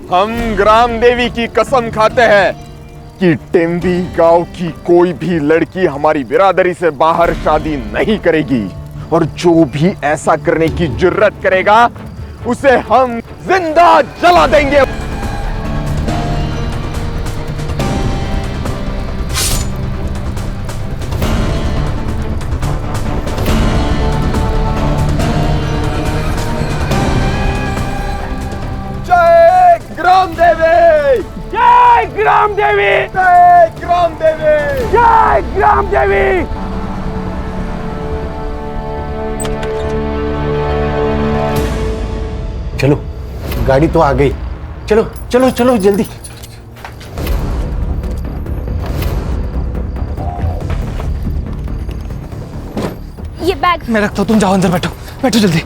हम ग्राम देवी की कसम खाते हैं कि टेम्बी गांव की कोई भी लड़की हमारी बिरादरी से बाहर शादी नहीं करेगी, और जो भी ऐसा करने की जुर्रत करेगा उसे हम जिंदा जला देंगे। जय ग्राम देवी, जय ग्राम देवी, जय ग्राम देवी, जय ग्राम देवी। चलो, गाड़ी तो आ गई। चलो चलो चलो जल्दी। ये बैग मैं रखता हूँ, तुम जाओ अंदर बैठो, बैठो जल्दी।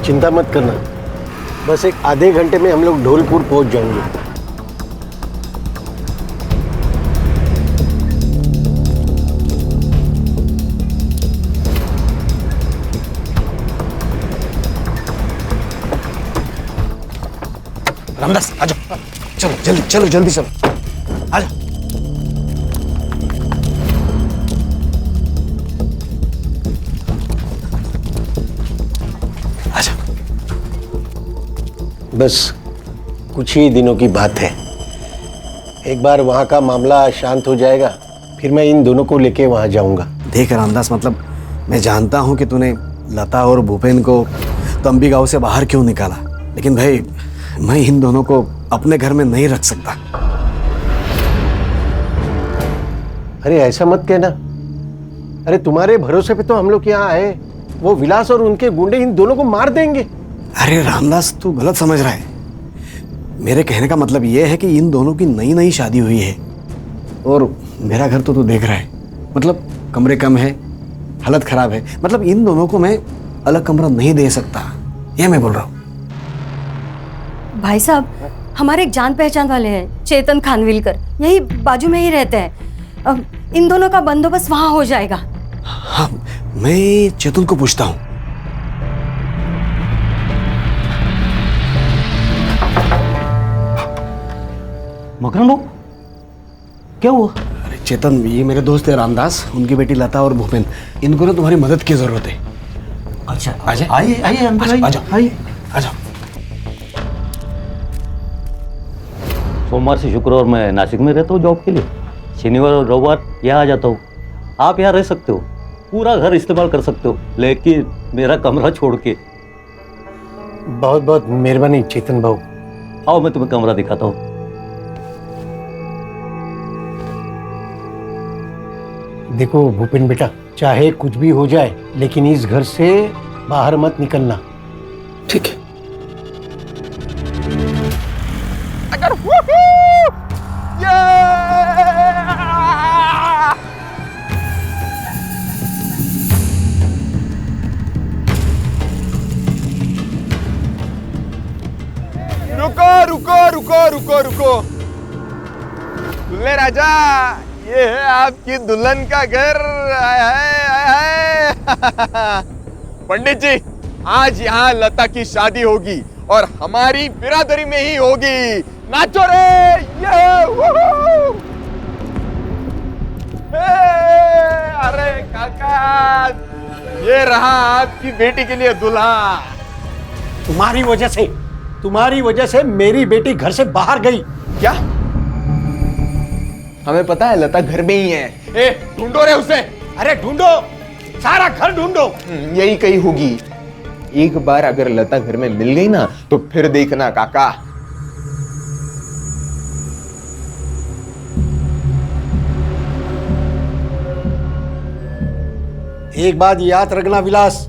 चिंता मत करना, बस एक आधे घंटे में हम लोग ढोलपुर पहुंच जाएंगे। रामदास आ जाओ, चलो जल्दी चलो, जल्दी चलो, आ जाओ। बस कुछ ही दिनों की बात है, एक बार वहाँ का मामला शांत हो जाएगा, फिर मैं इन दोनों को लेके वहाँ जाऊँगा। देख रामदास, मतलब मैं जानता हूँ कि तूने लता और भूपेन को तंबी गांव से बाहर क्यों निकाला, लेकिन भाई मैं इन दोनों को अपने घर में नहीं रख सकता। अरे ऐसा मत कहना, अरे तुम्हारे भरोसे पे तो हम लोग यहाँ आए, वो विलास और उनके गुंडे इन दोनों को मार देंगे। अरे रामदास, तू गलत समझ रहा है। मेरे कहने का मतलब यह है कि इन दोनों की नई नई शादी हुई है, और मेरा घर तो तू देख रहा है, मतलब कमरे कम है, हालत खराब है, मतलब इन दोनों को मैं अलग कमरा नहीं दे सकता, ये मैं बोल रहा हूँ। भाई साहब, हमारे एक जान पहचान वाले हैं, चेतन खानविलकर, यही बाजू में ही रहते हैं। अब इन दोनों का बंदोबस्त वहां हो जाएगा। हाँ, मैं चेतन को पूछता हूँ। मकरन बाबू, क्या हुआ? अरे चेतन, ये मेरे दोस्त है रामदास, उनकी बेटी लता और भूपेन, इनको ना तुम्हारी मदद की जरूरत है। अच्छा, आइए आइए आइए अंदर आइए, आ जाओ, आइए। आ जाओ। सोमवार से शुक्रवार मैं नासिक में रहता हूँ जॉब के लिए, शनिवार और रविवार यहाँ आ जाता हूँ। आप यहाँ रह सकते हो, पूरा घर इस्तेमाल कर सकते हो, लेकिन मेरा कमरा छोड़ के। बहुत बहुत मेहरबानी चेतन भाऊ। आओ मैं तुम्हें कमरा दिखाता हूँ। देखो भूपेन बेटा, चाहे कुछ भी हो जाए, लेकिन इस घर से बाहर मत निकलना। ठीक है। अगर रुको रुको रुको रुको रुको, दुल्हे राजा, ये है आपकी दुल्हन का घर। आय हाय आय हाय। पंडित जी, आज यहाँ लता की शादी होगी और हमारी बिरादरी में ही होगी। नाचो रे, ये अरे काका, ये रहा आपकी बेटी के लिए दूल्हा। तुम्हारी वजह से मेरी बेटी घर से बाहर गई। क्या? हमें पता है लता घर में ही है। ए, ढूंढो रे उसे। अरे ढूंढो, सारा घर ढूंढो। यही कहीं होगी। एक बार अगर लता घर में मिल गई ना, तो फिर देखना काका। एक बात याद रखना विलास,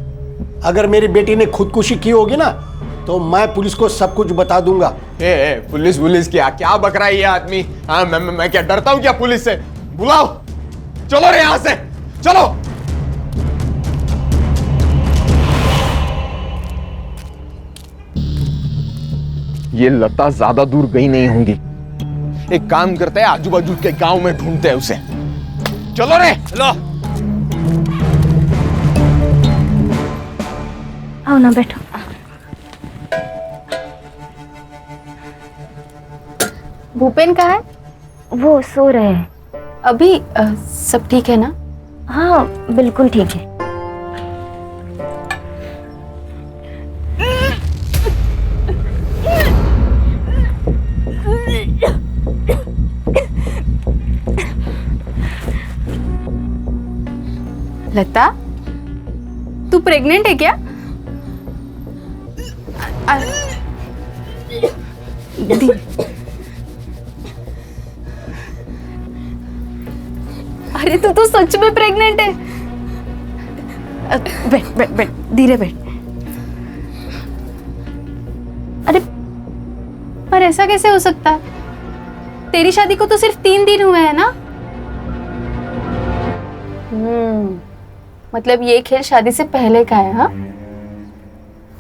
अगर मेरी बेटी ने खुदकुशी की होगी ना, तो मैं पुलिस को सब कुछ बता दूंगा। पुलिस क्या क्या बक रहा है ये आदमी? हाँ, मैं क्या डरता हूँ क्या पुलिस से? बुलाओ, चलो रे यहां से, चलो। ये लता ज्यादा दूर गई नहीं होंगी। एक काम करते हैं, आजू बाजू के गांव में ढूंढते हैं उसे। चलो रे, चलो। आओ ना, बैठो। भूपेन कहाँ है? वो सो रहे हैं। अभी सब ठीक है ना? हाँ, बिल्कुल ठीक है। लता, तू प्रेग्नेंट है क्या? अरे तू सच में प्रेग्नेंट है? बैठ बैठ बैठ, धीरे बैठ। अरे पर ऐसा कैसे हो सकता है? तेरी शादी को तो सिर्फ 3 दिन हुए हैं ना? मतलब ये खेल शादी से पहले का है? हाँ,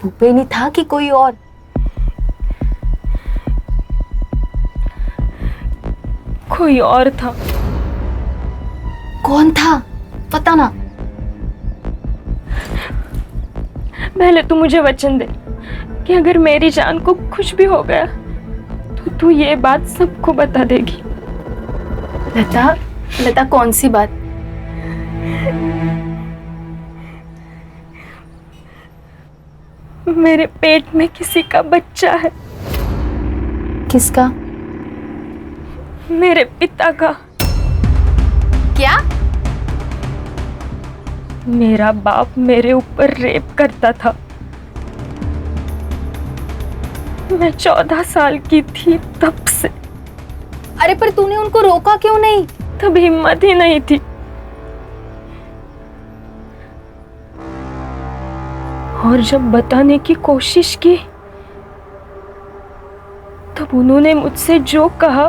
भूपेन ही था कि कोई और? कोई और था। कौन था? पता ना। पहले तू मुझे वचन दे कि अगर मेरी जान को कुछ भी हो गया तो तू ये बात सबको बता देगी। लता, कौन सी बात? मेरे पेट में किसी का बच्चा है। किसका? मेरे पिता का। क्या? मेरा बाप मेरे ऊपर रेप करता था। मैं 14 साल की थी तब से। अरे पर तूने उनको रोका क्यों नहीं? तब हिम्मत ही नहीं थी। और जब बताने की कोशिश की तब उन्होंने मुझसे जो कहा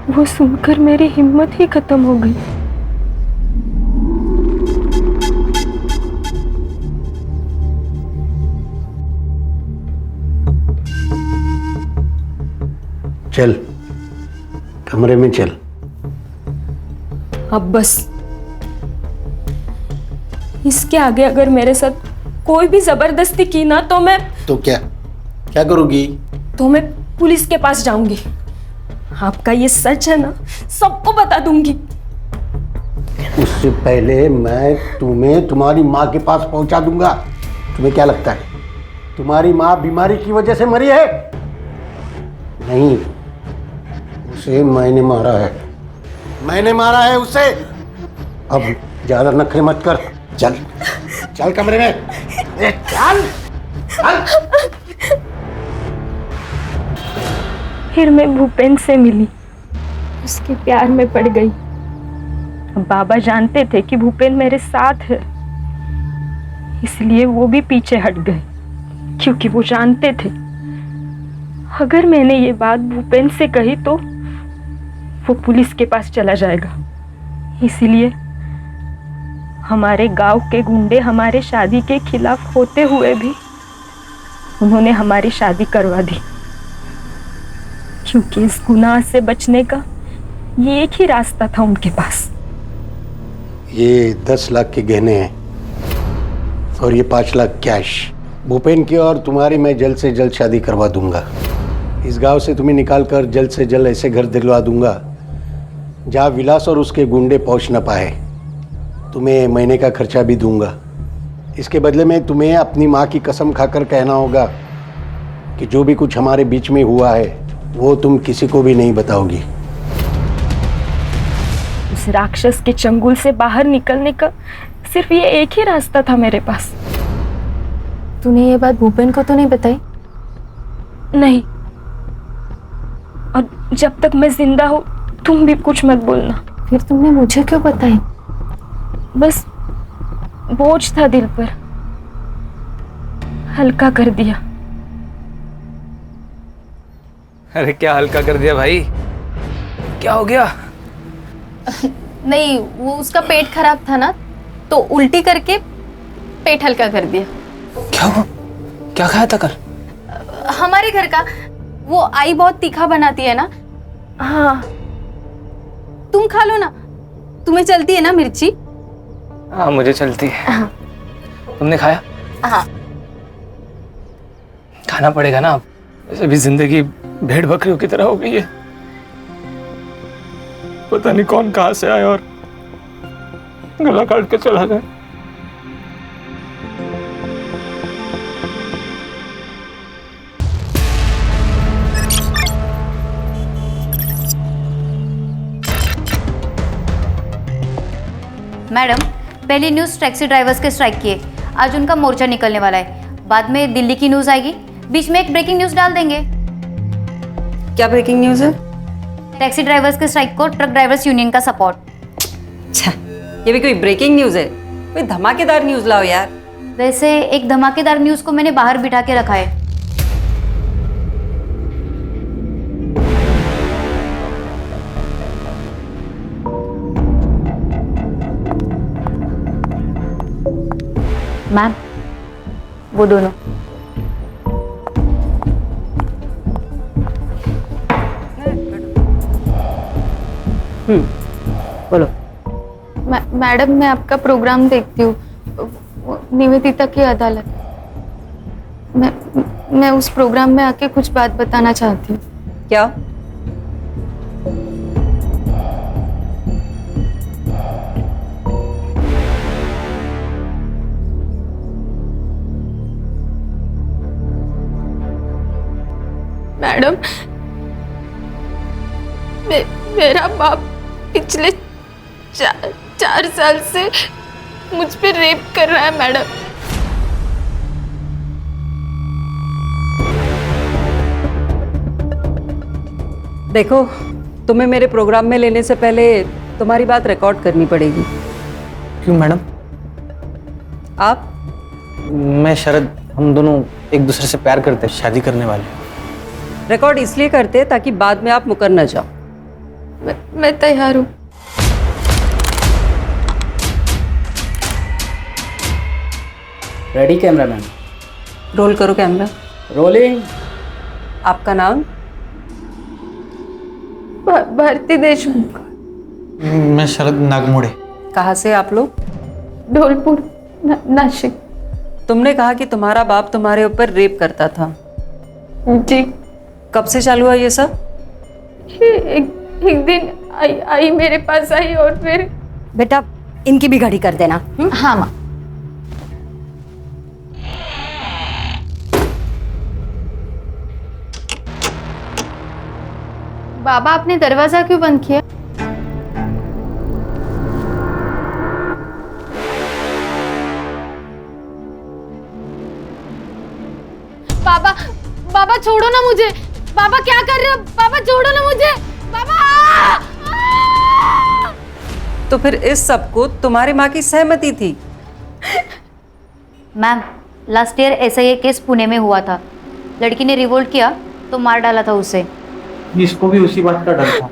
वो सुनकर मेरी हिम्मत ही खत्म हो गई। चल, कमरे में चल। अब बस, इसके आगे अगर मेरे साथ कोई भी जबरदस्ती की ना तो मैं क्या करोगी? तो मैं पुलिस के पास जाऊंगी। आपका ये सच है ना, सबको बता दूंगी। उससे पहले मैं तुम्हें तुम्हारी माँ के पास पहुंचा दूंगा। तुम्हें क्या लगता है तुम्हारी माँ बीमारी की वजह से मरी है? नहीं, उसे मैंने मारा है उसे। अब ज्यादा नखरे मत कर। चल चल कमरे में, चल चल। फिर मैं भूपेन से मिली, उसके प्यार में पड़ गई। बाबा जानते थे कि भूपेन मेरे साथ है, इसलिए वो भी पीछे हट गए, क्योंकि वो जानते थे अगर मैंने ये बात भूपेन से कही तो वो पुलिस के पास चला जाएगा। इसीलिए हमारे गांव के गुंडे हमारे शादी के खिलाफ होते हुए भी उन्होंने हमारी शादी करवा दी, क्योंकि इस गुनाह से बचने का ये एक ही रास्ता था उनके पास। ये 10 लाख के गहने हैं और ये 5 लाख कैश। भूपेन की और तुम्हारी मैं जल्द से जल्द शादी करवा दूंगा। इस गांव से तुम्हें निकाल कर जल्द से जल्द ऐसे घर दिलवा दूंगा जहाँ विलास और उसके गुंडे पहुँच न पाए। तुम्हें महीने का खर्चा भी दूंगा। इसके बदले में तुम्हें अपनी माँ की कसम खाकर कहना होगा कि जो भी कुछ हमारे बीच में हुआ है वो तुम किसी को भी नहीं बताओगी। उस राक्षस के चंगुल से बाहर निकलने का सिर्फ ये एक ही रास्ता था मेरे पास। तूने ये बात भूपेन को तो नहीं बताई? नहीं, और जब तक मैं जिंदा हूँ तुम भी कुछ मत बोलना। फिर तुमने मुझे क्यों बताई? बस बोझ था दिल पर। हल्का कर दिया। अरे क्या हल्का कर दिया भाई, क्या हो गया? नहीं, वो उसका पेट खराब था ना, तो उल्टी करके पेट हल्का कर दिया। क्या हुआ? क्या खाया था कल? हमारे घर का वो आई बहुत तीखा बनाती है ना। हाँ तुम खा लो ना, तुम्हें चलती है ना मिर्ची। हाँ मुझे चलती है। तुमने खाया? हाँ। खाना पड़ेगा ना, अब वैसे भी जिंदगी भेड़ बकरियों की तरह हो गई है। पता नहीं कौन कहां से आया और गला काट के चला गया। मैडम, पहली न्यूज़ टैक्सी ड्राइवर्स के स्ट्राइक की है। आज उनका मोर्चा निकलने वाला है। बाद में दिल्ली की न्यूज़ आएगी, बीच में एक ब्रेकिंग न्यूज़ डाल देंगे। क्या ब्रेकिंग न्यूज़ है? टैक्सी ड्राइवर्स के स्ट्राइक को ट्रक ड्राइवर्स यूनियन का सपोर्ट। अच्छा, ये भी कोई ब्रेकिंग न्यूज़ है? कोई धमाकेदार न्यूज़ लाओ यार। वैसे एक धमाकेदार न्यूज़ को मैंने बाहर बिठा के रखा है। मैम, वो दोनों। बोलो। मैडम, मैं आपका प्रोग्राम देखती हूँ, निवेदिता की अदालत। मैं उस प्रोग्राम में आके कुछ बात बताना चाहती हूँ। क्या? मैडम, मेरा बाप पिछले 4 साल से मुझ पे रेप कर रहा है मैडम। देखो, तुम्हें मेरे प्रोग्राम में लेने से पहले तुम्हारी बात रिकॉर्ड करनी पड़ेगी। क्यों मैडम? आप? मैं शरद, हम दोनों एक दूसरे से प्यार करते, शादी करने वाले। रिकॉर्ड इसलिए करते ताकि बाद में आप मुकर न जाओ। मैं तैयार हूँ। Ready cameraman? रोल करो कैमरा। रोलिंग। आपका नाम? भारती देशमुख। मैं शरद नागमोड़े। कहाँ से आप लोग? धौलपुर, नासिक। तुमने कहा कि तुम्हारा बाप तुम्हारे ऊपर रेप करता था। जी। कब से चालू हुआ ये सब? एक दिन आई मेरे पास आई और फिर। बेटा, इनकी भी घड़ी कर देना। हाँ माँ। बाबा, आपने दरवाजा क्यों बंद किया? बाबा, बाबा छोड़ो ना मुझे। बाबा क्या कर रहे हो? बाबा छोड़ो ना मुझे। बाबा! तो फिर इस सब को तुम्हारी माँ की सहमति थी? मैम, लास्ट ईयर ऐसा ही केस पुणे में हुआ था। लड़की ने रिवोल्ट किया तो मार डाला था उसे। इसको भी उसी बात का डर था।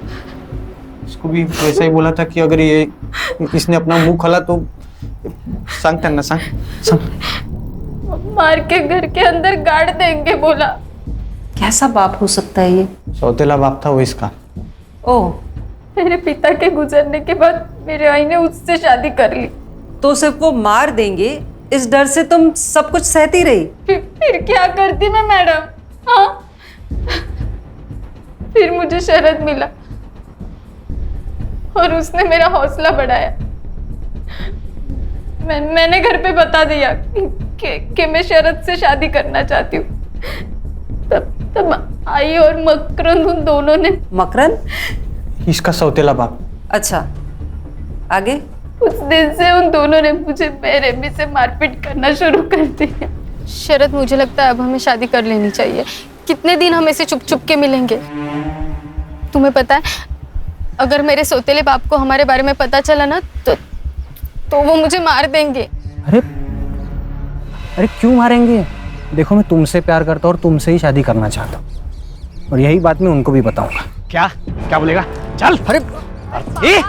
इसको भी वैसा ही बोला था कि अगर ये इसने अपना मुंह खोला तो सांगता ना सांग मार के घर के अंदर गाड़ देंगे बोला। कैसा बाप हो सकता है ये? सौतेला बाप था वो इसका। ओह, मेरे पिता के गुजरने के बाद मेरे आई ने उससे शादी कर ली। तो सिर्फ वो मार देंगे इस डर से तुम सब कुछ सहती रही? फिर क्या करती मैं मैडम? हाँ, फिर मुझे शरद मिला और उसने मेरा हौसला बढ़ाया। मैंने घर पे बता दिया कि मैं शरद से शादी करना चाहती हूँ। तब आई और मकरंद उन दोनों ने। मकरंद? इसका सौतेला बाप। अच्छा, आगे? उस दिन से उन दोनों ने मुझे बेरहमी से मारपीट करना शुरू कर दिया। शरद, मुझे लगता है अब हमें शादी कर लेनी चाहिए। कितने दिन हम ऐसे चुप चुप के मिलेंगे? तुम्हें पता है, अगर मेरे सौतेले बाप को हमारे बारे में पता चला ना तो वो मुझे मार देंगे। अरे क्यों मारेंगे? देखो मैं तुमसे प्यार करता हूँ और तुमसे ही शादी करना चाहता हूँ, और यही बात मैं उनको भी बताऊंगा। क्या क्या बोलेगा? चल। अरे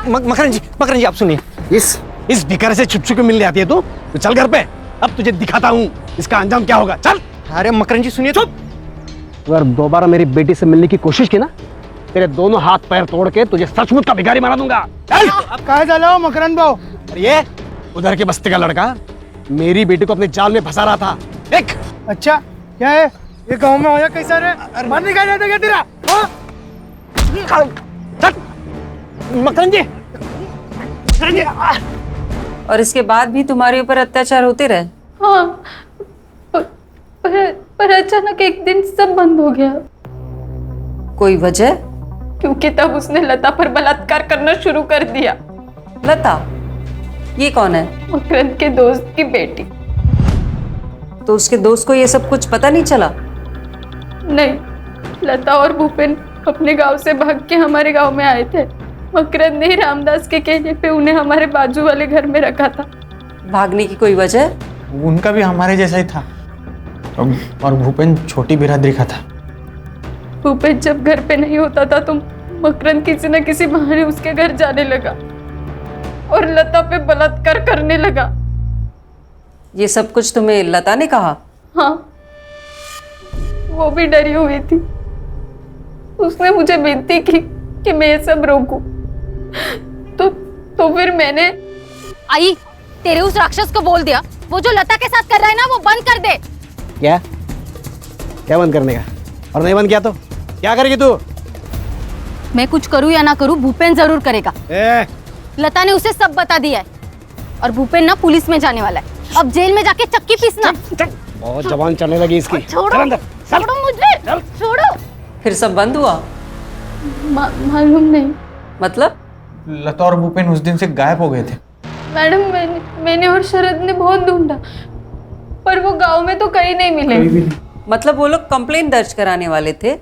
मकरन जी आप सुनिए, इस भिखारी से छुप छुप के मिलने आती है तू? तो चल घर पे, अब तुझे दिखाता हूँ इसका अंजाम क्या होगा। चल। अरे मकरन जी सुनिए, चुप। अगर दोबारा मेरी बेटी से मिलने की कोशिश की ना, तेरे दोनों हाथ पैर तोड़ के तुझे सचमुच का भिखारी बना दूंगा। चल। अब कहाँ जा रहे हो मकरन भाऊ? अरे ये उधर के बस्ती का लड़का मेरी बेटी को अपने जाल में फंसा रहा था। देख। अच्छा क्या है ये गांव में होया कैसा रे? मर निकाल जाता क्या तेरा? चल। मकरन जी। और इसके बाद भी तुम्हारे ऊपर अत्याचार होते रहे? हाँ, पर अचानक एक दिन सब बंद हो गया। कोई वजह? क्योंकि तब उसने लता पर बलात्कार करना शुरू कर दिया। लता? ये कौन है? मकरंद के दोस्त की बेटी। तो उसके दोस्त को ये सब कुछ पता नहीं चला? नहीं, लता और भूपेन अपने गांव से भाग के हमारे गांव में आए थे। मकरंद ने रामदास के कहने पे उन्हें हमारे बाजू वाले घर में रखा था। भागने की कोई वजह? उनका भी हमारे जैसा ही था, और भूपेन छोटी बिरादरी का था। भूपेन जब घर पे नहीं होता था तो मकरंद किसी न किसी बहाने उसके घर जाने लगा और लता पे बलात्कार करने लगा। ये सब कुछ तुम्हें लता ने कहा? हाँ, वो भी डरी हुई थी। उसने मुझे विनती की कि मैं ये सब रोकूं। तो फिर मैंने आई तेरे उस राक्षस को बोल दिया वो जो लता के साथ कर रहा है ना वो बंद कर दे। क्या क्या बंद करने का? और नहीं बंद किया तो क्या करेगी तू? मैं कुछ करूं या ना करूं भूपेन जरूर करेगा। लता ने उसे सब बता दिया है और भूपेन ना पुलिस में जाने वाला है। अब जेल में जाके चक्की पीसना। बहुत जबान चलने लगी इसकी। छोड़ो अंदर। छोड़ो मुझे, छोड़ो। फिर सब बंद हुआ? मालूम नहीं। मतलब? लता और भूपेन उस दिन से गायब हो गए थे। मैडम मैंने और शरद ने बहुत ढूंढा पर वो गांव में तो कहीं नहीं मिले। मतलब वो लोग कंप्लेंट दर्ज कराने वाले थे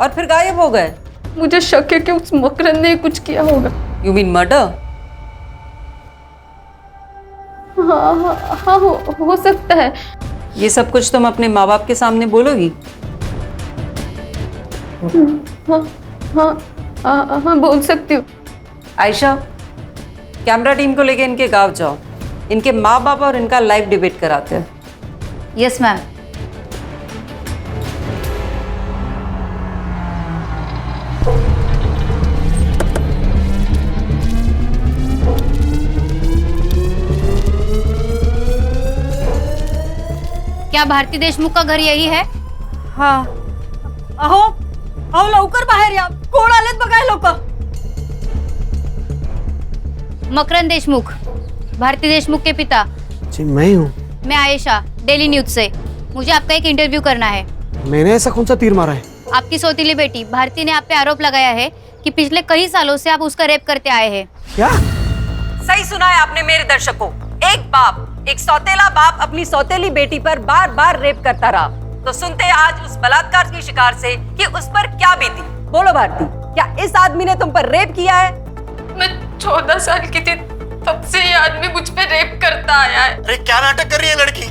और फिर गायब हो गए? मुझे शक है कि उस मकरंद ने कुछ किया होगा। You mean murder? हाँ हो सकता है। ये सब कुछ तुम अपने माँ बाप के सामने बोलोगी? हाँ बोल सकती हूँ। आयशा, कैमरा टीम को लेके इनके गांव जाओ, इनके माँ बाप और इनका लाइव डिबेट कराते हैं। Yes ma'am. क्या भारती देशमुख का घर यही है? हाँ। अहो अहो लवकर बाहेर या, कोण आलेत बघाय लोक। मकरंद देशमुख, भारती देशमुख के पिता। जी मैं हूँ। मैं आयशा, डेली न्यूज से। मुझे आपका एक इंटरव्यू करना है। मैंने ऐसा कौन सा तीर मारा है? आपकी सौतीली बेटी भारती ने आप पे आरोप लगाया है कि पिछले कई सालों से आप उसका रेप करते आए हैं। क्या? सही सुना है आपने मेरे दर्शकों। एक बाप, एक सौतेला बाप अपनी सौतेली बेटी पर बार बार रेप करता रहा। तो सुनते हैं आज उस बलात्कार की शिकार से कि उस पर क्या बीती। बोलो भारती, क्या इस आदमी ने तुम पर रेप किया है? मैं 14 साल की थी तब से ये आदमी मुझ पे रेप करता आया है। अरे क्या नाटक कर रही है लड़की?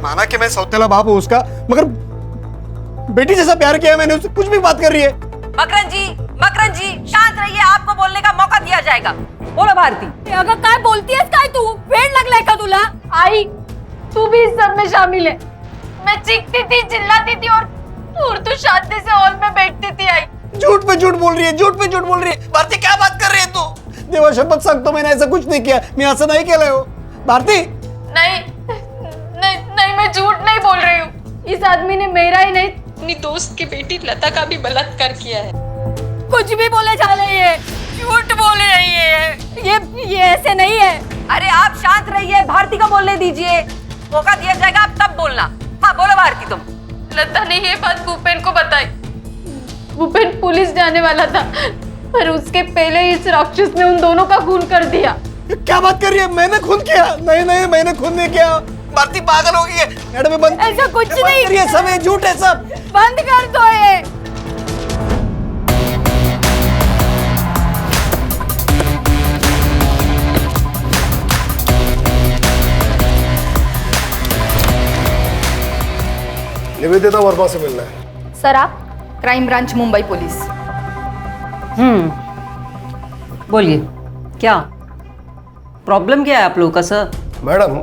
माना कि मैं सौतेला बाप हूँ उसका, मगर बेटी जैसा प्यार किया मैंने उससे, कुछ भी बात कर रही है। मकरन जी शांत रहिए, आपको बोलने का मौका दिया जाएगा। बोलो भारती। अगं काय बोलतीयस काय तू? वेड लागलाय का तुला? आई तू भी इस सब में शामिल है। मैं चीखती थी, चिल्लाती थी और तू शांति से हॉल में बैठती थी। आई झूठ पे झूठ बोल रही है, झूठ पे झूठ बोल रही है। भारती क्या बात कर रही है तू? देवा शपथ सांगतो मैंने ऐसा कुछ नहीं किया, मैं असं नाही केलंय हो। भारती नहीं मैं झूठ नहीं बोल रही हूँ। इस आदमी ने मेरा ही नहीं अपनी दोस्त की बेटी लता का भी बलात्कार किया है। कुछ भी बोले जा रही है, झूठ बोल रही है। ये ऐसे नहीं है। अरे आप शांत रहिए, भारती को बोलने दीजिए, मौका दिया जाएगा, आप तब बोलना। हाँ बोलो भारती तुम। लता ने ये बात भूपेन को बताई। भूपेन पुलिस जाने वाला था पर उसके पहले इस राक्षस ने उन दोनों का खून कर दिया। क्या बात कर रही है? मैंने खून किया? नहीं मैंने खून नहीं किया। भारती पागल हो गई है। मैडम बंद, ऐसा कुछ नहीं। ये सब है, झूठ है सब। बंद कर दो ये। निवेदिता वर्मा से मिलना है। सर आप? Crime branch Mumbai police. बोलिए, क्या प्रॉब्लम क्या है आप लोगों का सर? मैडम,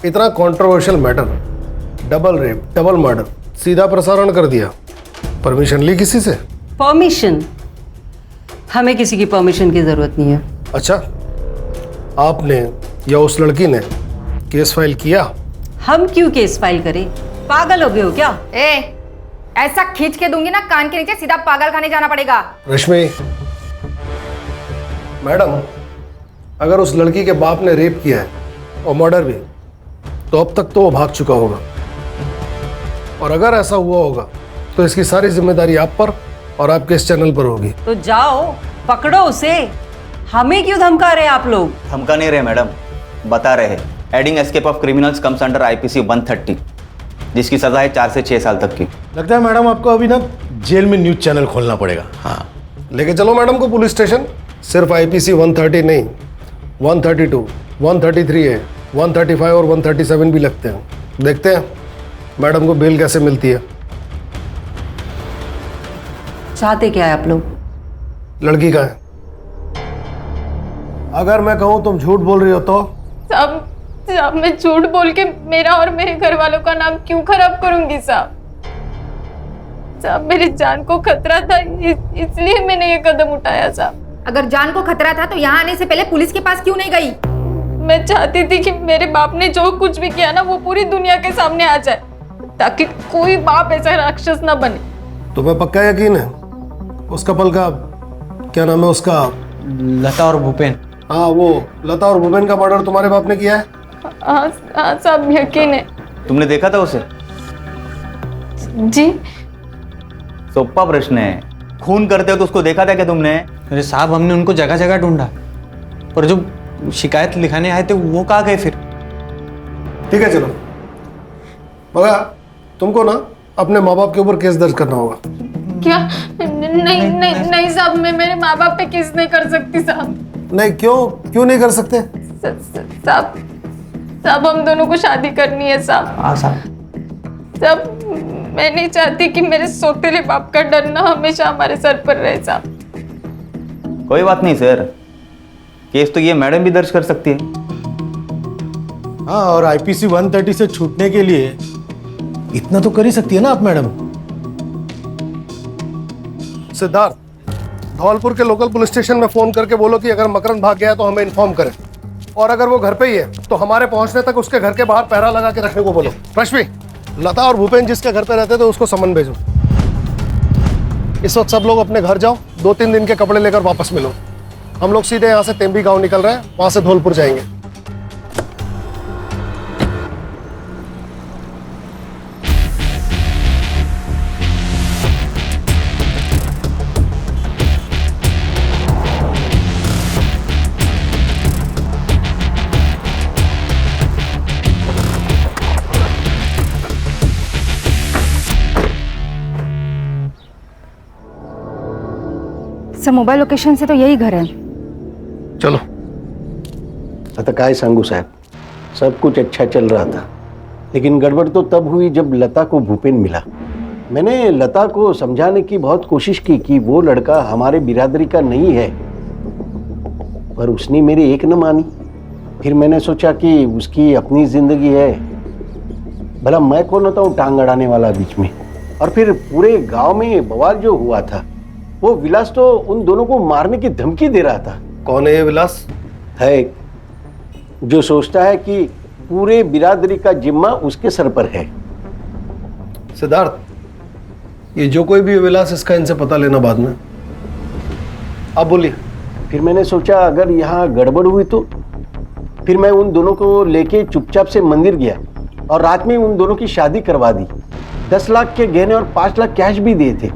इतना controversial matter, double rape, double murder, सीधा प्रसारण कर दिया। परमिशन ली किसी से? परमिशन? हमें किसी की परमिशन की जरूरत नहीं है। अच्छा, आपने या उस लड़की ने केस फाइल किया? हम क्यों केस फाइल करें? पागल हो गए हो क्या? ऐसा खींच के दूंगी ना कान के नीचे, सीधा पागल खाने जाना पड़ेगा। रश्मि मैडम, अगर उस लड़की के बाप ने रेप किया है और मर्डर भी, तो अब तक तो वो भाग चुका होगा। और अगर ऐसा हुआ होगा तो इसकी सारी जिम्मेदारी आप पर और आपके इस चैनल पर होगी। तो जाओ पकड़ो उसे। हमें क्यों धमका रहे आप लोग? धमका नहीं रहे मैडम, बता रहे हैं। Adding escape of criminals comes under IPC 130, जिसकी सजा है 4 से 6 साल तक की। लगता है मैडम आपको अभी ना जेल में न्यूज चैनल खोलना पड़ेगा। हाँ, लेके चलो मैडम को पुलिस स्टेशन। सिर्फ IPC 130 नहीं, 132, 133 है, 135 और 137 भी लगते हैं। देखते हैं मैडम को बेल कैसे मिलती है। चाहते क्या है आप लोग? लड़की का है। अगर मैं कहूँ तुम झूठ बोल रही हो तो? साहब मैं झूठ बोल के मेरा और मेरे घर वालों का नाम क्यों खराब करूंगी साहब? साहब मेरी जान को खतरा था, इसलिए मैंने ये कदम उठाया साहब। अगर जान को खतरा था तो यहाँ आने से पहले पुलिस के पास क्यों नहीं गई? मैं चाहती थी कि मेरे बाप ने जो कुछ भी किया ना वो पूरी दुनिया के सामने आ जाए, ताकि कोई बाप ऐसा राक्षस ना बने। तुम्हें पक्का यकीन है उस कपल का, क्या नाम है उसका? लता और भूपेन। हाँ, वो लता और भूपेन का मर्डर तुम्हारे बाप ने किया है? हाँ साहब यकीन है। तुमने देखा था उसे? जी। सोप्पा प्रश्न है, खून करते हो तो उसको देखा था क्या तुमने? अरे साहब, हमने उनको जगह जगह ढूंढा, पर जो शिकायत लिखाने आए थे वो कहाँ गए फिर? ठीक है चलो, मगर तुमको ना अपने माँ बाप के ऊपर केस दर्ज करना होगा। क्या? नहीं साहब, मैं मेरे माँ बाप पे केस नहीं कर सकती साहब। नहीं, क्यों नहीं कर सकते? साहब हम दोनों को शादी करनी है साहब। हाँ साहब। साहब मैं नहीं चाहती कि मेरे सौतेले बाप का डर ना हमेशा हमारे सर पर रहे साहब। कोई बात नहीं सर, केस तो ये मैडम भी दर्ज कर सकती है। हाँ, और IPC 130 से छूटने के लिए इतना तो कर ही सकती है ना आप मैडम। सिद्धार्थ, धौलपुर के लोकल पुलिस स्टेशन में फोन करके बोलो कि अगर मकरंद भाग गया है तो हमें इन्फॉर्म करें, और अगर वो घर पे ही है तो हमारे पहुंचने तक उसके घर के बाहर पहरा लगा के रखने को बोलो। रश्मि, लता और भूपेन जिसके घर पे रहते थे उसको समन भेजो। इस वक्त सब लोग अपने घर जाओ, 2-3 दिन के कपड़े लेकर वापस मिलो। हम लोग सीधे यहाँ से तेम्बी गांव निकल रहे हैं, वहां से धौलपुर जाएंगे। सर मोबाइल लोकेशन से तो यही घर है। चलो। आता काय सांगू साहब, सब कुछ अच्छा चल रहा था, लेकिन गड़बड़ तो तब हुई जब लता को भूपेन मिला। मैंने लता को समझाने की बहुत कोशिश की कि वो लड़का हमारे बिरादरी का नहीं है, पर उसने मेरी एक न मानी। फिर मैंने सोचा कि उसकी अपनी जिंदगी है, भला मैं कौन होता हूँ टांग अड़ाने वाला बीच में। और फिर पूरे गांव में बवाल जो हुआ था, वो विलास तो उन दोनों को मारने की धमकी दे रहा था। कौन है ये विलास? है जो सोचता है कि पूरे बिरादरी का जिम्मा उसके सर पर है। सिद्धार्थ, ये जो कोई भी विलास, इसका इनसे पता लेना बाद में। आप बोलिए। फिर मैंने सोचा अगर यहाँ गड़बड़ हुई तो फिर मैं उन दोनों को लेके चुपचाप से मंदिर गया और रात में उन दोनों की शादी करवा दी। 10 लाख के गहने और 5 लाख कैश भी दिए थे,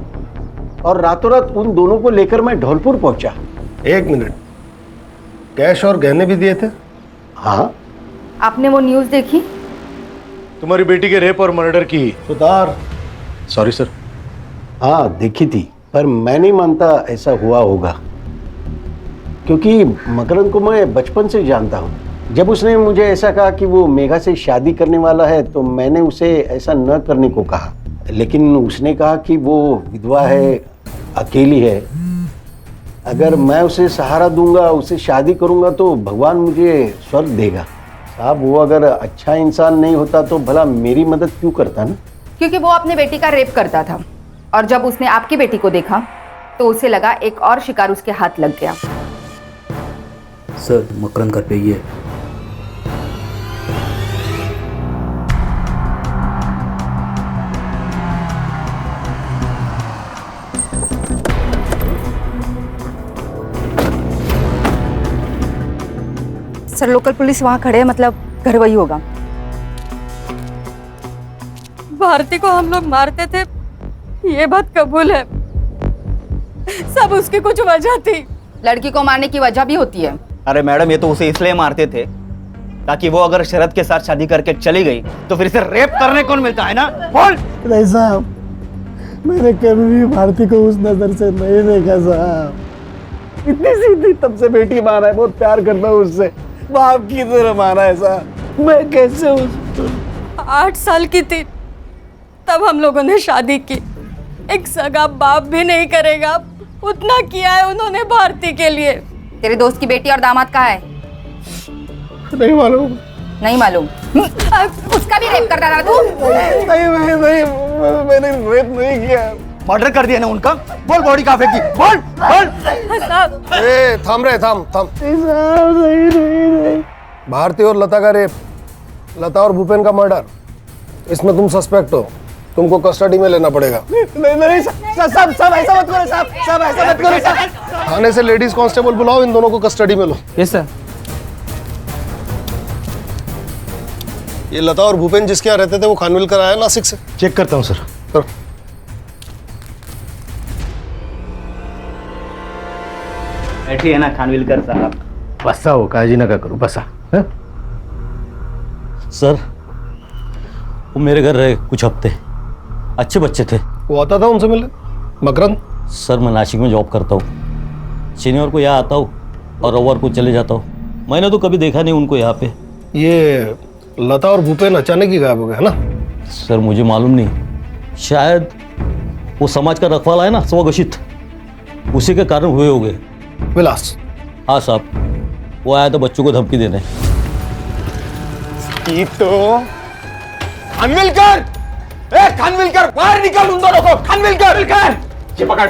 और रातों रात उन दोनों को लेकर मैं धौलपुर पहुंचा। 1 मिनट, कैश और गहने भी दिए थे? हाँ। आपने वो न्यूज़ देखी? तुम्हारी बेटी के रेप और मर्डर की? सुधार, सॉरी सर। हाँ देखी थी, पर मैं नहीं मानता ऐसा हुआ होगा, क्योंकि मकरंद को मैं बचपन से जानता हूँ जब उसने मुझे ऐसा कहा कि वो मेघा से शादी करने वाला है तो मैंने उसे ऐसा न करने को कहा, लेकिन उसने कहा कि वो विधवा है, अकेली है, अगर मैं उसे सहारा दूंगा, उसे शादी करूंगा तो भगवान मुझे स्वर्ग देगा। साहब वो अगर अच्छा इंसान नहीं होता तो भला मेरी मदद क्यों करता ना? क्योंकि वो अपने बेटी का रेप करता था और जब उसने आपकी बेटी को देखा तो उसे लगा एक और शिकार उसके हाथ लग गया। सर मकरंद घर पे ही है। सर लोकल पुलिस वहाँ खड़े है, मतलब घर वही होगा। भारती को हम लोग मारते थे, ये बात कबूल है। सब उसकी कुछ वजह थी। लड़की को मारने की वजह भी होती है। अरे मैडम, ये तो उसे इसलिए मारते थे ताकि वो अगर शरद के साथ शादी करके चली गई तो फिर इसे रेप करने कौन मिलता है ना? बोल। नहीं साहब, मैंने कभी भी भारती को उस नजर से नहीं देखा साहब। इतनी सीधी तब से बेटी मारा है, बहुत प्यार करता हूँ उससे, बाप की तरह मारा है साहब। मैं कैसे 8 साल की थी तब हम लोगों ने शादी की। एक सगा बाप भी नहीं करेगा उतना किया है उन्होंने भारती के लिए। तेरे दोस्त की बेटी और दामाद कहाँ है? नहीं मालूम। नहीं मालूम? उसका भी रेप करता था तू? नहीं, मैंने रेप नहीं किया। मर्डर कर दिया ना उनका? बोल, बॉडी कहाँ फेंकी? बोल। ए, थाम रे, थाम। नहीं। भारती और लता का रेप, लता और भूपेन का मर्डर, इसमें तुम सस्पेक्ट हो, तुमको कस्टडी में लेना पड़ेगा। नहीं सब ऐसा मत करो साहब, सब ऐसा मत करो साहब। थाने से लेडीज कांस्टेबल बुलाओ, इन दोनों को कस्टडी में लो। Yes sir. ये लता और भूपेन जिसके यहाँ रहते थे वो खानविलकर आया नासिक से। चेक करता हूँ सर। करो। बैठिए ना खानविलकर साहब। बसा हो, काजी ना करो, बसा। सर वो मेरे घर रहे कुछ हफ्ते, अच्छे बच्चे थे। वो आता था उनसे मिलने? मकरंद? सर मैं नासिक में जॉब करता हूँ, शनिवार को यहाँ आता हूँ और रविवार को चले जाता हूँ। मैंने तो कभी देखा नहीं उनको यहाँ पे। ये लता और भूपेन अचानक ही गायब हो गए है ना? सर मुझे मालूम नहीं, शायद वो समाज का रखवाला है ना, स्वघोषित, उसी के कारण हुए होंगे। विलास? हाँ साहब, वो आया था बच्चों को धमकी देने। तो खानविलकर, खानविलकर बाहर निकल, उन दोनों को। खानविलकर, ये पकड़,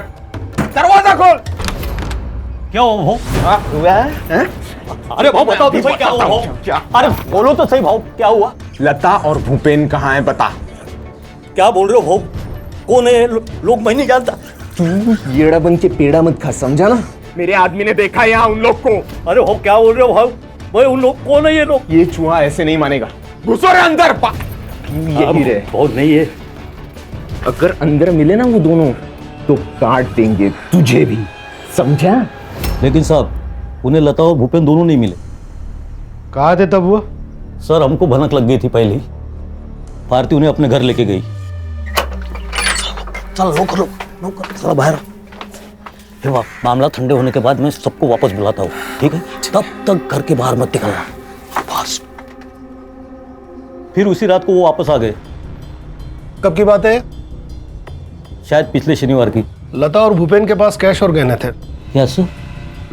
दरवाजा खोल। क्या हुआ? हुआ है? अरे भाव बताओ तो सही, क्या हुआ भाव? अरे बोलो तो सही भाव, क्या हुआ? लता और भूपेन कहाँ हैं बता। क्या बोल रहे हो भाव? कौन है लोग? मैं नहीं जानता। तू येड़ा बन के पेड़ा मत खा, समझा ना? मेरे आदमी ने देखा यहाँ उन लोग को। अरे भाव क्या बोल रहे हो भाव? भाई उन लोग कौन है ये लोग? ये चूहा ऐसे नहीं मानेगा, घुसो रे अंदर। यही रहे। बहुत नहीं है, अगर अंदर मिले ना वो दोनों तो काट देंगे तुझे भी, समझा? लेकिन साहब उन्हें लता और भूपेन दोनों नहीं मिले। कहाँ थे तब वो? सर हमको भनक लग गई थी पहले ही, भारती उन्हें अपने घर लेके गई। चल लो चलो बाहर। फिर मामला ठंडे होने के बाद मैं सबको वापस बुलाता हूँ, ठीक है? तब तक घर के बाहर मत निकलना बस। फिर उसी रात को वो वापस आ गए। कब की बात है? शायद पिछले शनिवार की। लता और भूपेन के पास कैश और गहने थे। Yes sir.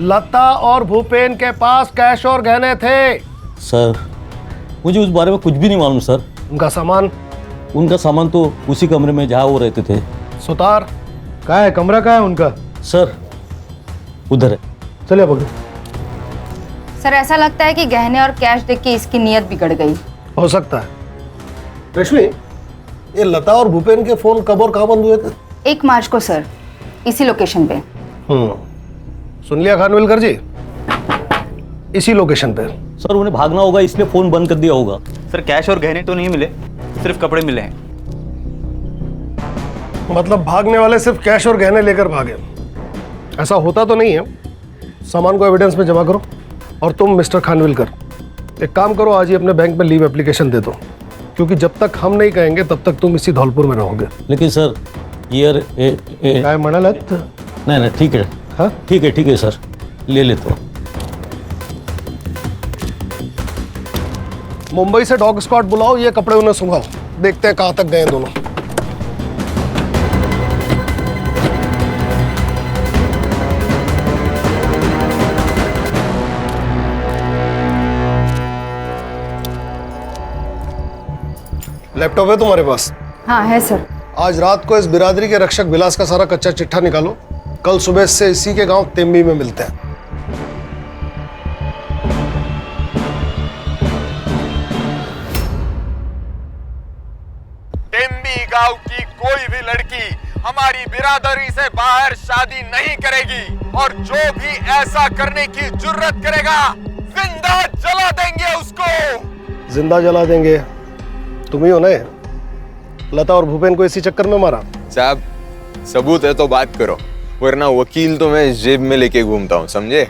लता और भूपेन के पास कैश और गहने थे। सर मुझे उस बारे में कुछ भी नहीं मालूम सर। उनका सामान? उनका सामान तो उसी कमरे में जहाँ वो रहते थे। सुतार? कहाँ है कमरा, कहाँ है उनका? सर उधर है। चलिए पकड़ो। सर ऐसा लगता है कि गहने और कैश देख के इसकी नीयत बिगड़ गई। हो सकता है। रश्मि, ये लता और भूपेन के फोन कब और कहाँ बंद हुए थे? 1 मार्च को सर, इसी लोकेशन पे। सुन लिया खानविलकर जी? इसी लोकेशन पे। सर उन्हें भागना होगा इसलिए फोन बंद कर दिया होगा। सर कैश और गहने तो नहीं मिले, सिर्फ कपड़े मिले हैं। मतलब भागने वाले सिर्फ कैश और गहने लेकर भागे? ऐसा होता तो नहीं है। सामान को एविडेंस में जमा करो। और तुम मिस्टर खानविलकर एक काम करो, आज ही अपने बैंक में लीव एप्लीकेशन दे दो, क्योंकि जब तक हम नहीं कहेंगे तब तक तुम इसी धौलपुर में रहोगे। लेकिन सर ये काय म्हणालात? नहीं ठीक है। हाँ ठीक है सर, ले लेता हूँ। मुंबई से डॉग स्क्वाड बुलाओ, ये कपड़े उन्हें सुंघाओ, देखते हैं कहां तक गए दोनों। लैपटॉप है तुम्हारे पास? हाँ है सर। आज रात को इस बिरादरी के रक्षक विलास का सारा कच्चा चिट्ठा निकालो, कल सुबह से इसी के गांव तेम्बी में मिलते हैं। तेम्बी गांव की कोई भी लड़की हमारी बिरादरी से बाहर शादी नहीं करेगी, और जो भी ऐसा करने की जुर्रत करेगा जिंदा जला देंगे उसको। जिंदा जला देंगे? तुम ही हो ना? लता और भूपेन को इसी चक्कर में मारा? साहब सबूत है तो बात करो, वरना वकील तो मैं जेब में लेके घूमता हूँ, समझे?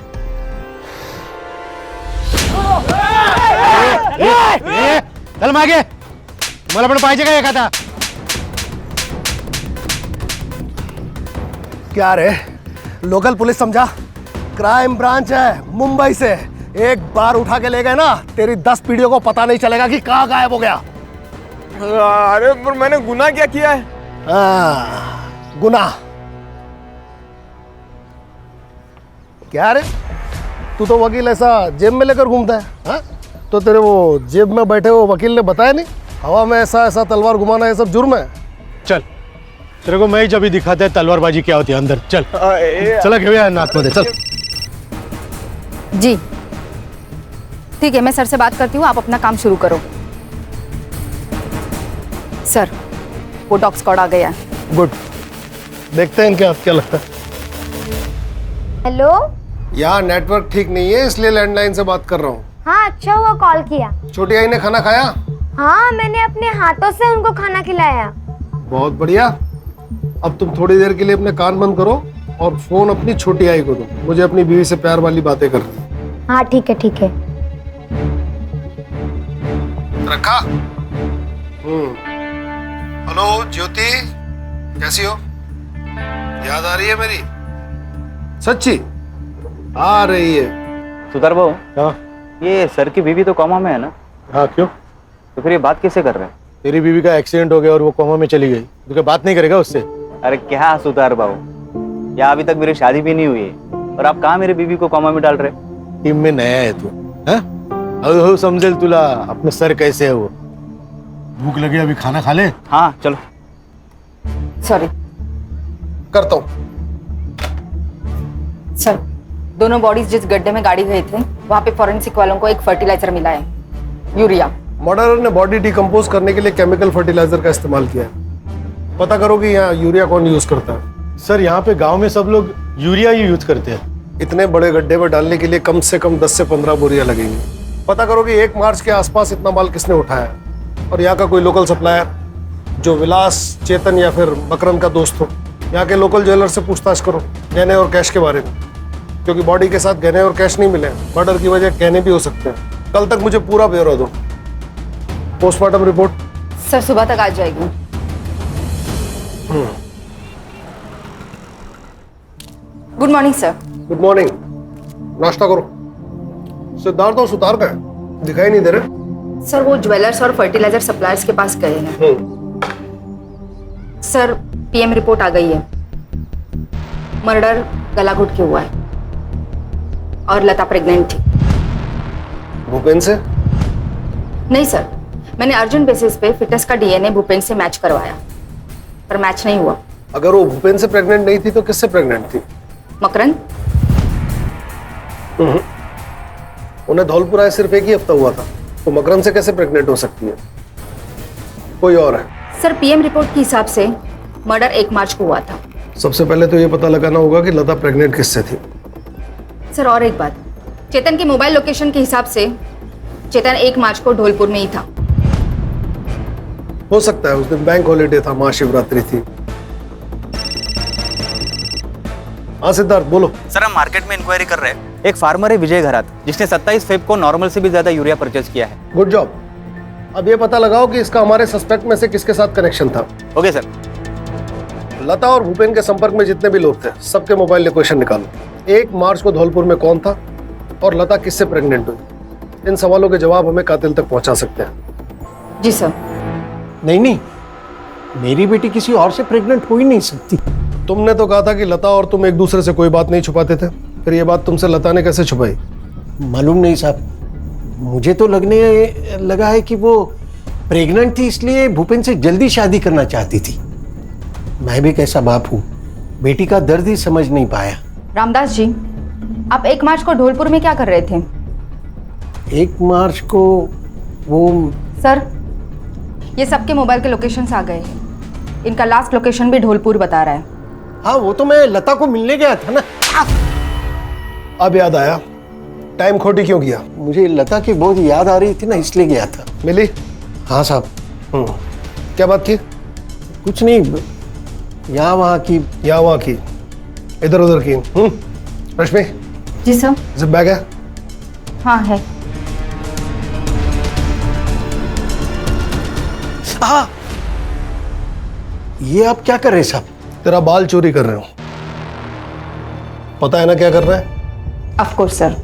चल मागे, मला पण पाहिजे का एखादा? क्या रे, लोकल पुलिस समझा? क्राइम ब्रांच है, मुंबई से। एक बार उठा के ले गए ना, तेरी 10 पीढ़ियों को पता नहीं चलेगा कि कहाँ गायब हो गया। अरे पर मैंने गुनाह क्या किया है? गुनाह? क्या रे, तू तो वकील ऐसा जेब में लेकर घूमता है, हाँ? तो तेरे वो जेब में बैठे हुए वकील ने बताया नहीं हवा में ऐसा ऐसा तलवार घुमाना ये सब जुर्म है? चल, तेरे को मैं ही जब ही दिखाता है तलवारबाजी क्या होती है अंदर। चल चला घेऊया नाक मध्ये, चल। जी ठीक है, मैं सर से बात करती हूँ, आप अपना काम शुरू करो। सर वो डॉग स्क्वाड आ गया है। गुड, देखते हैं इनके क्या लगता है। हेलो। यहाँ नेटवर्क ठीक नहीं है, इसलिए लैंडलाइन से बात कर रहा हूँ। हाँ अच्छा हुआ कॉल किया। छोटी आई ने खाना खाया? हाँ मैंने अपने हाथों से उनको खाना खिलाया। बहुत बढ़िया। अब तुम थोड़ी देर के लिए अपने कान बंद करो और फोन अपनी छोटी आई को दो, मुझे अपनी बीवी से प्यार वाली बातें करनी। हाँ ठीक है ठीक है। रखा? हेलो ज्योति, कैसी हो? याद आ रही है मेरी? सच्ची आ रही है। सुधार भाऊ, हाँ ये सर की बीवी तो कोमा में है ना? हाँ, क्यों? तो फिर ये बात कैसे कर रहे हैं? तेरी बीवी का एक्सीडेंट हो गया और वो कोमा में चली गई, तो क्या बात नहीं करेगा उससे? अरे क्या सुधार भाऊ, या अभी तक मेरी शादी भी नहीं हुई है और आप कहाँ मेरी बीवी को कोमा में डाल रहे? टीम में नया है तू, हाँ? हळूहळू समझेल तुला अपने सर कैसे है वो। भूख लगी, अभी खाना खा ले। हाँ चलो। सॉरी करता हूँ। सर, दोनों बॉडीज जिस गड्ढे में गाड़ी गए थे वहाँ पे फॉरेंसिक वालों को एक फर्टिलाइजर मिला है, यूरिया। मर्डरर ने बॉडी डिकम्पोज करने के लिए केमिकल फर्टिलाइजर का इस्तेमाल किया है। पता करो कि यहाँ यूरिया कौन यूज करता है। सर यहाँ पे गांव में सब लोग यूरिया ही यूज करते हैं। इतने बड़े गड्ढे में डालने के लिए कम से कम 10 से 15 बोरियां लगेंगी। पता करो कि 1 मार्च के आसपास इतना माल किसने उठाया, और यहाँ का कोई लोकल सप्लायर जो विलास, चेतन या फिर मकरंद का दोस्त हो। यहाँ के लोकल ज्वेलर से पूछताछ करो गहने और कैश के बारे में, क्योंकि बॉडी के साथ गहने और कैश नहीं मिले, मर्डर की वजह गहने भी हो सकते हैं। कल तक मुझे पूरा ब्यौरा दो। पोस्टमार्टम रिपोर्ट सर सुबह तक आ जाएगी। Good morning sir. Good morning. नाश्ता करो। सिद्धार्थ और सुतार का है, दिखाई नहीं दे रहे। सर वो ज्वेलर्स और फर्टिलाइजर सप्लायर्स के पास गए हैं। सर पीएम रिपोर्ट आ गई है, मर्डर गला घुट के हुआ है और लता प्रेग्नेंट थी। भूपेन से? नहीं सर, मैंने अर्जेंट बेसिस पे फिटनेस का डीएनए भूपेन से मैच करवाया, पर मैच नहीं हुआ। अगर वो भूपेन से प्रेग्नेंट नहीं थी तो किससे प्रेग्नेंट थी? मकरंद। उन्हें धौलपुर आए सिर्फ 1 ही हफ्ता हुआ था, तो मकरंद से कैसे प्रेग्नेंट हो सकती है? कोई और है? सर पीएम रिपोर्ट के हिसाब से मर्डर 1 मार्च को हुआ था। सबसे पहले तो ये पता लगाना होगा कि लता प्रेग्नेंट किससे थी। सर और एक बात, चेतन की मोबाइल लोकेशन के हिसाब से चेतन 1 मार्च को धौलपुर में ही था। हो सकता है उस दिन बैंक हॉलीडे था, महाशिवरात्रि थी। हाँ सिद्धार्थ बोलो। सर हम मार्केट में इंक्वायरी कर रहे हैं। एक फार्मर है विजय घरात, जिसने 27 फेब को नॉर्मल से भी ज्यादा यूरिया परचेज किया है। Good job. अब ये पता लगाओ कि इसका हमारे सस्पेक्ट में से किसके साथ कनेक्शन था। Okay sir. लता और भूपेन के संपर्क में जितने भी लोग थे सबके मोबाइल लोकेशन निकालो। 1 मार्च को धौलपुर में कौन था और लता किससे प्रेग्नेंट हुई, इन सवालों के जवाब हमें कातिल तक पहुंचा सकते हैं। जी सर। नहीं नहीं, मेरी बेटी किसी और से प्रेग्नेंट हो ही नहीं सकती। तुमने तो कहा था कि लता और तुम एक दूसरे से कोई बात नहीं छुपाते थे, फिर ये बात तुमसे लता ने कैसे छुपाई? मालूम नहीं साहब, मुझे तो लगने लगा है कि वो प्रेग्नेंट थी, इसलिए भूपेन से जल्दी शादी करना चाहती थी। मैं भी कैसा बाप हूँ, बेटी का दर्द ही समझ नहीं पाया। रामदास जी, आप 1 मार्च को ढोलपुर में क्या कर रहे थे? 1 मार्च को वो सर, ये सबके मोबाइल के लोकेशंस आ गए हैं। इनका लास्ट लोकेशन भी ढोलपुर बता रहा है। हाँ, वो तो मैं लता को मिलने गया था ना। अब याद आया, टाइम खोटी क्यों किया? मुझे लता की बहुत याद आ रही थी ना, इसलिए गया था। मिली? हाँ साहब। क्या बात की? कुछ नहीं, यहाँ वहाँ की। यहाँ वहाँ की, इधर उधर की। रश्मि। जी सर। जिप बैग है? हाँ है। हाँ, ये आप क्या कर रहे हैं साहब? तेरा बाल चोरी कर रहे हो। पता है ना क्या कर रहा है? Of course sir.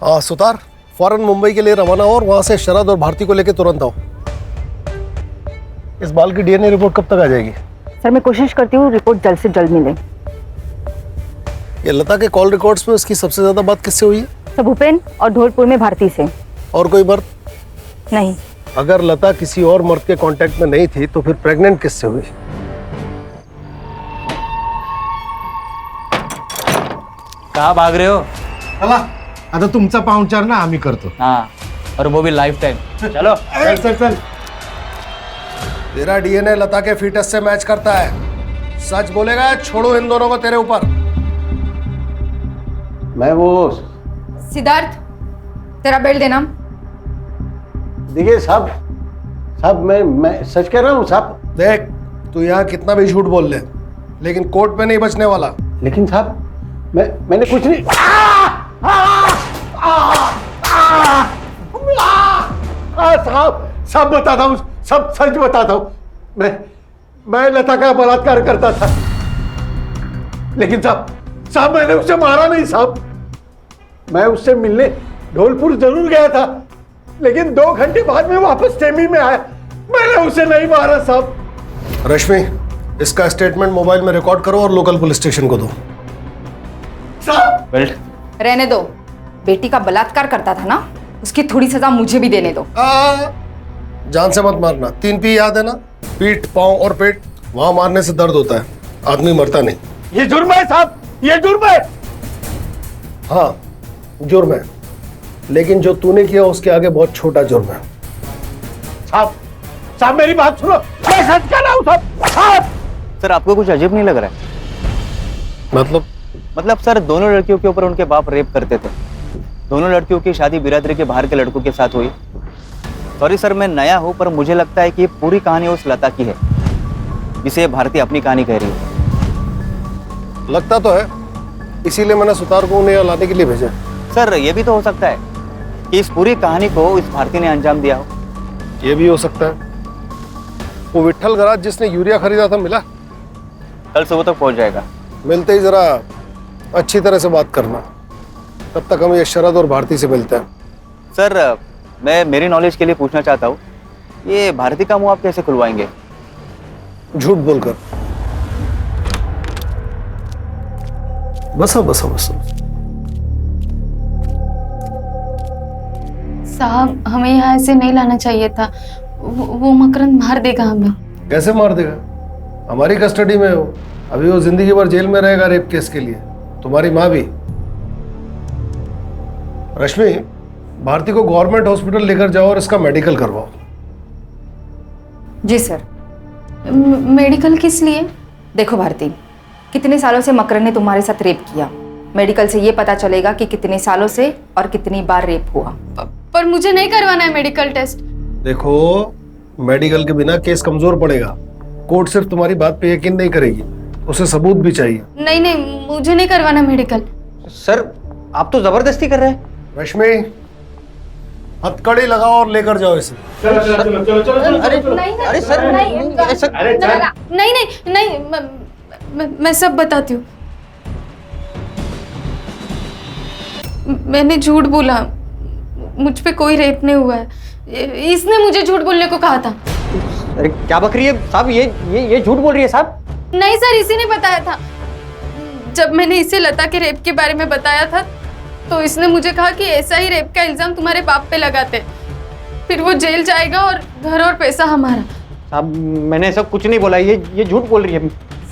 हाँ सुतार, फौरन मुंबई के लिए रवाना हो और वहां से शरद और भारती को लेकर तुरंत आओ। इस बाल की डीएनए रिपोर्ट कब तक आ जाएगी? सर मैं कोशिश करती हूँ रिपोर्ट जल्द से जल्द मिले। ये लता के कॉल रिकॉर्ड्स में उसकी सबसे ज्यादा बात किससे हुई है? सब भूपेन और ढोलपुर में भारती से। और कोई मर्द? नहीं। अगर लता किसी और मर्द के कांटेक्ट में नहीं थी तो फिर प्रेग्नेंट किससे हुई? कहाँ भाग रहे हो? चला, आता तुमचा पाहुणचार ना आम्ही करतो। हाँ, और वो भी लाइफ टाइम। चलो चल चल चल। तेरा डीएनए लता के फीटस से मैच करता है। सच बोलेगा, छोड़ो इन दोनों को तेरे ऊपर। मैं वो सिद्धार्थ, तेरा बेल्ट देना। देखिए साहब मैं सच कह रहा हूँ साहब। देख, तू यहाँ कितना भी झूठ बोल ले, लेकिन कोर्ट में नहीं बचने वाला। लेकिन साहब मैंने कुछ नहीं। साहब बताता हूँ, सब सच बताता हूँ। मैं लता का बलात्कार करता था, लेकिन साहब मैंने उसे मारा नहीं साहब। मैं उससे मिलने ढोलपुर जरूर गया था, लेकिन 2 घंटे बाद में वापस टेमी में आया। मैंने उसे नहीं मारा साहब। रश्मि, इसका स्टेटमेंट मोबाइल में रिकॉर्ड करो और लोकल पुलिस स्टेशन को दो। साहब बेल्ट रहने दो, बेटी का बलात्कार करता था ना, उसकी थोड़ी सजा मुझे भी देने दो। जान से मत मारना। 3 पी याद है ना? पीठ, पांव और पेट, वहां मारने से दर्द होता है, आदमी मरता नहीं। ये जुर्म है साहब, ये जुर्म है। हाँ जुर्म है, लेकिन जो तूने किया उसके आगे बहुत छोटा जुर्म है। साहब मेरी बात सुनो, मैं सच कह रहा हूँ साहब। सर आपको कुछ अजीब नहीं लग रहा है? मतलब सर, दोनों लड़कियों के ऊपर उनके बाप रेप करते थे। दोनों लड़कियों की शादी बिरादरी के बाहर के लड़कों के साथ हुई। सॉरी सर, मैं नया हूं, पर मुझे लगता है कि ये पूरी कहानी उस लता की है जिसे भारती अपनी कहानी कह रही है। लगता तो है, इसीलिए मैंने सुतार को उन्हें लाने के लिए भेजा। सर ये भी तो हो सकता है कि इस पूरी कहानी को इस भारती ने अंजाम दिया हो। ये भी हो सकता है। वो विट्ठल गराज जिसने यूरिया खरीदा था मिला? कल सुबह तक पहुंच जाएगा। मिलते ही जरा अच्छी तरह से बात करना, तब तक हम ये शरद और भारती से मिलते हैं। सर मैं मेरी नॉलेज के लिए पूछना चाहता हूँ, ये भारती का मुंह आप कैसे खुलवाएंगे? झूठ बोलकर। बसा बसा बसा। साहब हमें यहाँ ऐसे नहीं लाना चाहिए था, वो मकरंद मार देगा हमें। कैसे मार देगा? हमारी कस्टडी में हो, अभी वो जिंदगी भर जेल में रहेगा रेप केस के लिए, तुम्हारी माँ भी। रश्मि, भारती को गवर्नमेंट हॉस्पिटल लेकर जाओ और इसका मेडिकल करवाओ। जी सर। मेडिकल किस लिए? देखो भारती, कितने सालों से मकरंद ने तुम्हारे साथ रेप किया, मेडिकल से ये पता चलेगा कि कितने सालों से और कितनी बार रेप हुआ। पर मुझे नहीं करवाना है मेडिकल टेस्ट। देखो, मेडिकल के बिना केस कमजोर पड़ेगा। कोर्ट सिर्फ तुम्हारी बात पे यकीन नहीं करेगी, उसे सबूत भी चाहिए। नहीं, मुझे नहीं करवाना मेडिकल। सर आप तो जबरदस्ती कर रहे हैं। रश्मि, हथकड़ी लगाओ और लेकर जाओ इसे। अरे सर नहीं नहीं नहीं, मैं सब बताती हूँ। मैंने झूठ बोला, मुझ पे कोई रेप नहीं हुआ है। इसने मुझे झूठ बोलने को कहा था। अरे क्या बक रही है साहब, ये झूठ बोल रही है साहब। नहीं सर, इसी ने बताया था। जब मैंने इसे लता के रेप के बारे में बताया था तो इसने मुझे कहा कि ऐसा ही रेप का इल्जाम तुम्हारे बाप पे लगाते, फिर वो जेल जाएगा और घर और पैसा हमारा। साहब मैंने ऐसा कुछ नहीं बोला, ये झूठ बोल रही है।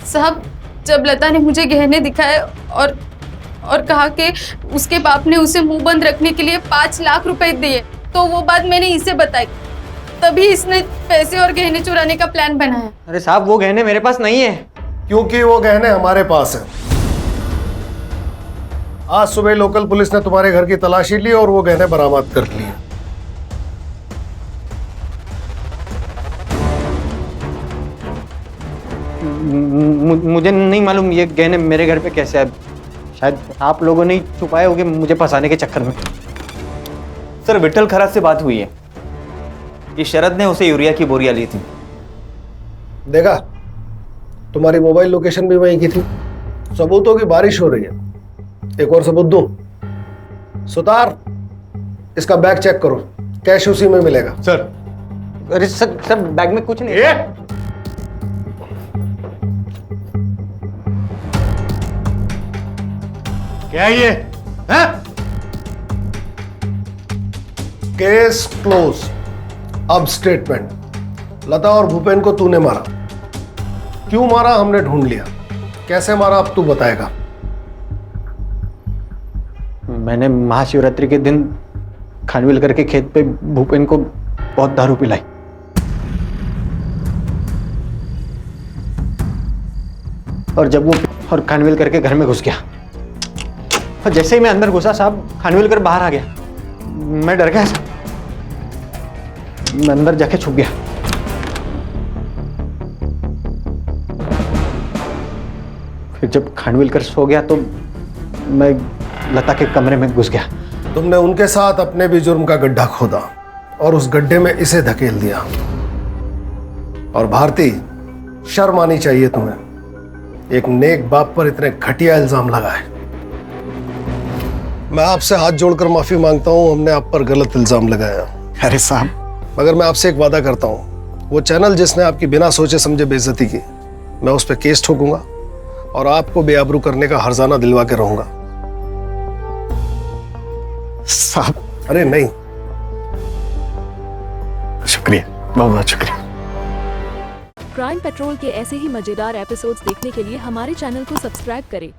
साहब जब लता ने मुझे गहने दिखाए और कहा कि उसके बाप ने उसे मुंह बंद रखने के लिए 5 लाख रुपए दिए, तो वो बात मैंने इसे बताई, तभी इसने पैसे और गहने चुराने का प्लान बनाया। अरे साहब वो गहने मेरे पास नहीं है। क्योंकि वो गहने हमारे पास हैं। आज सुबह लोकल पुलिस ने तुम्हारे घर की तलाशी ली और वो गहने बरामद कर लिए। मुझे नहीं मालूम ये गहने मेरे घर पे कैसे आए। शायद आप लोगों ने छुपाए होंगे मुझे फंसाने के चक्कर में। सर विट्ठल खराज से बात हुई है कि शरद ने उसे यूरिया की बोरियां ली थी। देखा, तुम्हारी मोबाइल लोकेशन भी वहीं की थी। सबूतों की बारिश हो रही है। एक और सबूत दूं? सुतार, इसका बैग चेक करो, कैश उसी में मिलेगा। सर अरे सर बैग में कुछ नहीं है। क्या ये है? Case close. अब स्टेटमेंट। लता और भूपेन को तूने मारा। क्यों मारा हमने ढूंढ लिया, कैसे मारा अब तू बताएगा। मैंने महाशिवरात्रि के दिन खानविलकर के खेत पे भूपेन को बहुत दारू पिलाई। और जब वो और खानविलकर के घर में घुस गया, और जैसे ही मैं अंदर घुसा साहब, खानविलकर बाहर आ गया। मैं डर गया साहब, मैं अंदर जाके छुप गया। फिर जब खानविलकर सो गया तो मैं लता के कमरे में घुस गया। तुमने उनके साथ अपने भी जुर्म का गड्ढा खोदा और उस गड्ढे में इसे धकेल दिया। और भारती, शर्म आनी चाहिए तुम्हें। एक नेक बाप पर इतने घटिया इल्जाम लगाए। मैं आपसे हाथ जोड़कर माफी मांगता हूं, हमने आप पर गलत इल्जाम लगाया। अरे साहब, मगर मैं आपसे एक वादा करता हूं, वो चैनल जिसने आपकी बिना सोचे समझे बेइज्जती की, मैं उस पर केस ठोकूंगा और आपको बेआबरू करने का हर्जाना दिलवा के रहूंगा। साहब अरे नहीं, शुक्रिया, बहुत बहुत शुक्रिया। क्राइम पेट्रोल के ऐसे ही मजेदार एपिसोड्स देखने के लिए हमारे चैनल को सब्सक्राइब करें